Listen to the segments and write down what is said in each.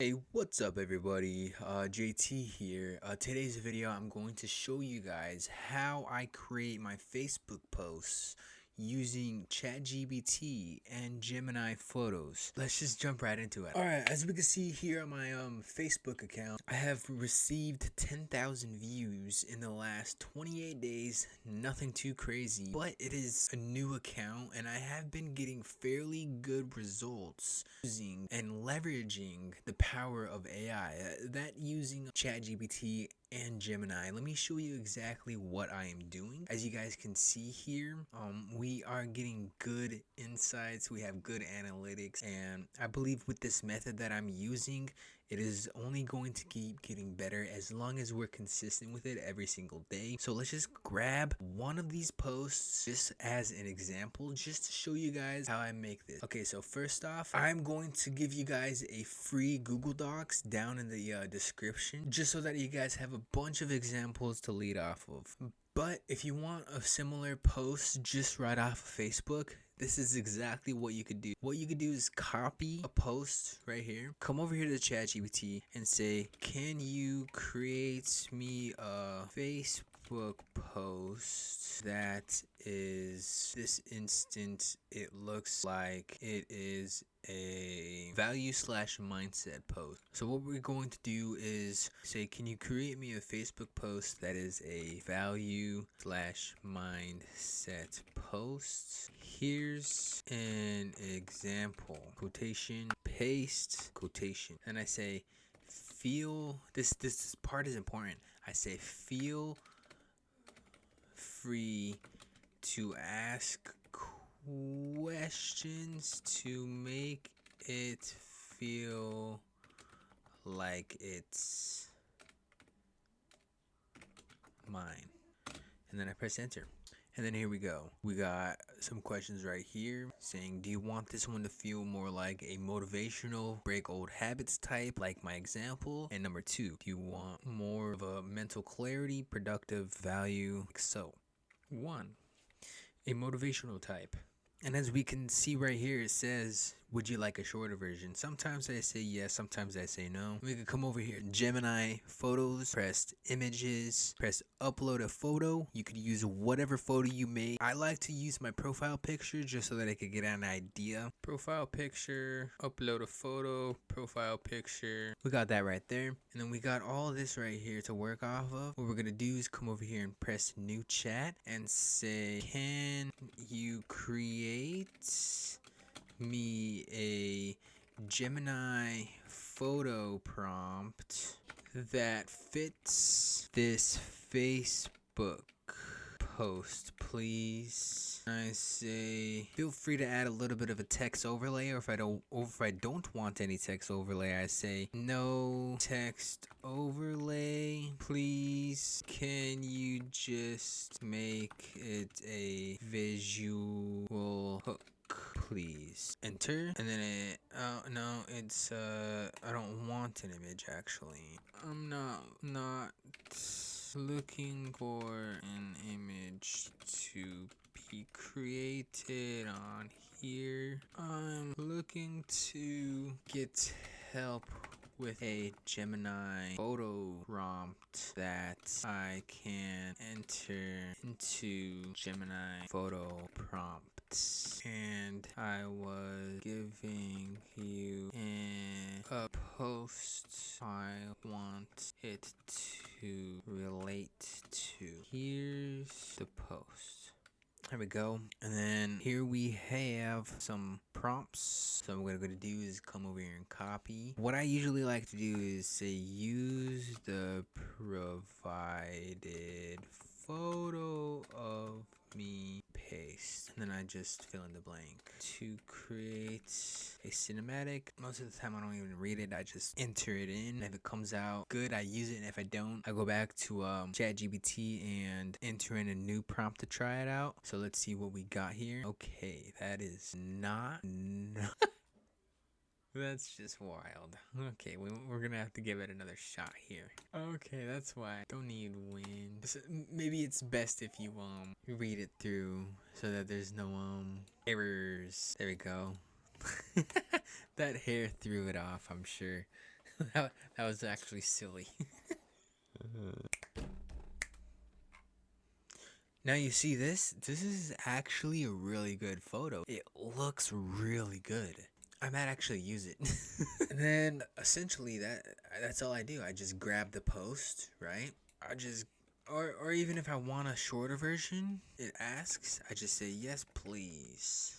Hey, what's up everybody? JT here. Today's video I'm going to show you guys how I create my Facebook posts using ChatGPT and Gemini photos. Let's just jump right into it. Alright, as we can see here on my Facebook account, I have received 10,000 views in the last 28 days. Nothing too crazy, but it is a new account and I have been getting fairly good results using and leveraging the power of AI, that using ChatGPT and Gemini. Let me show you exactly what I am doing. As you guys can see here, we are getting good insights, we have good analytics, and I believe with this method that I'm using, it is only going to keep getting better as long as we're consistent with it every single day. So let's just grab one of these posts just as an example, just to show you guys how I make this. Okay, so first off, I'm going to give you guys a free Google Docs down in the description, just so that you guys have a bunch of examples to lead off of. But if you want a similar post just right off of Facebook, this is exactly what you could do. What you could do is copy a post right here, come over here to ChatGPT and say, can you create me a Facebook post that is this instant? It looks like it is a value slash mindset post. So what we're going to do is say, can you create me a Facebook post that is a value slash mindset post? Here's an example. Quotation, paste, quotation. And I say, feel, this part is important. I say, feel free to ask questions to make it feel like it's mine. And then I press enter. And then here we go. We got some questions right here saying, do you want this one to feel more like a motivational break old habits type, like my example? And number 2, do you want more of a mental clarity, productive value? So 1, a motivational type. And as we can see right here, it says, would you like a shorter version? Sometimes I say yes, sometimes I say no. We can come over here, Gemini photos, press images, press upload a photo. You could use whatever photo you made. I like to use my profile picture just so that I could get an idea. Profile picture, upload a photo, profile picture. We got that right there. And then we got all this right here to work off of. What we're gonna do is come over here and press new chat and say, can you create me a Gemini photo prompt that fits this Facebook post, please? I say, feel free to add a little bit of a text overlay, or if I don't want any text overlay, I say no text overlay, please. Can you just make it a visual hook, please? Enter. And then no, it's I don't want an image actually. I'm not looking for an image to be created on here. I'm looking to get help with a Gemini photo prompt that I can enter into Gemini photo prompts. And I was giving you a post I want it to relate to. Here's the post. There we go. And then here we have some prompts. So what I'm going to do is come over here and copy. What I usually like to do is say use the provided photo of me, paste, and then I just fill in the blank. To create a cinematic, most of the time I don't even read it, I just enter it in. If it comes out good, I use it, and if I don't, I go back to ChatGPT and enter in a new prompt to try it out. So let's see what we got here. Okay, that is not that's just wild. Okay, we're gonna have to give it another shot here. Okay, that's why. Don't need wind. So maybe it's best if you read it through so that there's no errors. There we go. That hair threw it off, I'm sure. That was actually silly. Now you see this? This is actually a really good photo. It looks really good. I might actually use it. And then essentially that's all I do. I just grab the post, right? I just or even if I want a shorter version, it asks, I just say yes, please.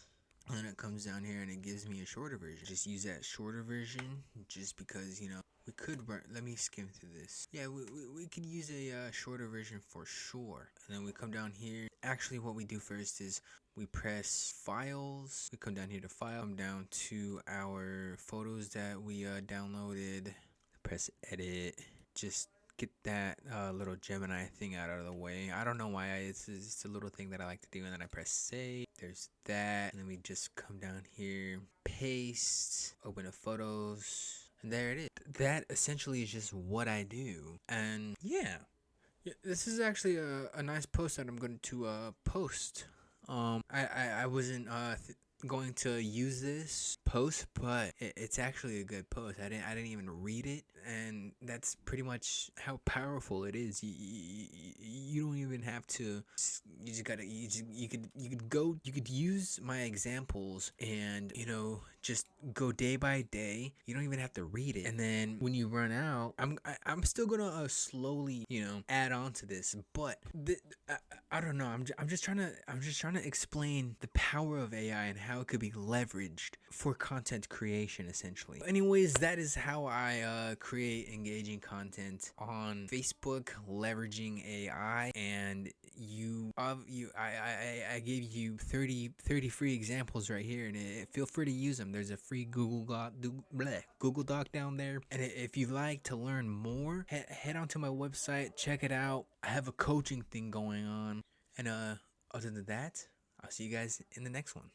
And then it comes down here and it gives me a shorter version. Just use that shorter version just because, we could run. Let me skim through this. Yeah, we could use a shorter version for sure. And then we come down here. Actually, what we do first is we press files. We come down here to file. Come down to our photos that we downloaded. Press edit. Just get that little Gemini thing out of the way. I don't know why. It's just a little thing that I like to do. And then I press save. There's that. And then we just come down here, paste, open the photos. And there it is. That essentially is just what I do. And yeah, this is actually a nice post that I'm going to post. I wasn't going to use this post, but it's actually a good post. I didn't even read it, and that's pretty much how powerful it is. You don't even have to. You just gotta. You could use my examples, and just go day by day. You don't even have to read it, and then when you run out, I'm still gonna slowly add on to this, but I don't know. I'm just trying to explain the power of AI and how it could be leveraged for content creation, essentially. Anyways, that is how I create engaging content on Facebook, leveraging AI. And I gave you 30 free examples right here, and feel free to use them. There's a free Google Doc down there, and if you'd like to learn more, head onto my website, check it out. I have a coaching thing going on. And other than that, I'll see you guys in the next one.